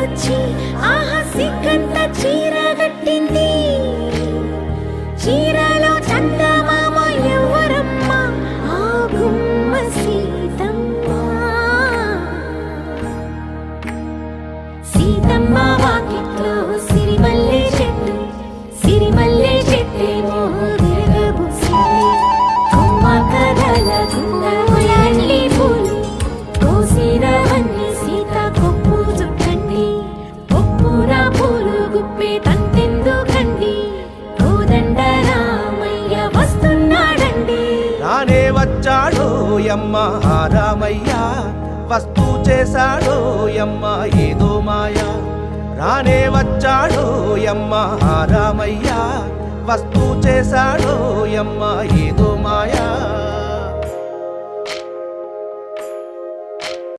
వచ్చి ఆహా సిగ్గంత చీరగట్టింది. చీరలో చందమామ ఎవరమ్మ? ఆ గుమ్మ సీతమ్మ. సీతమ్మ వాకిట్లో సిరిమల్లె చెట్టు, సిరిమల్లె చెట్టేమో విరగబూసింది. కొమ్మ కదల గుండె పూలు కోసిరవన్నీ సీత కొప్పు చుట్టండి. కొప్పున పూలు గుప్పే తంతెందుకండి? కోదండ రామయ్య వస్తున్నాడండి. రానే వచ్చాడో యమ్మ ఆ రామయ్య, వస్తూ చేశాడో యమ్మ ఏదో మాయ. రానే వచ్చాడో యమ్మ ఆ రామయ్య, వస్తూ చేశాడో యమ్మ ఏదో మాయా.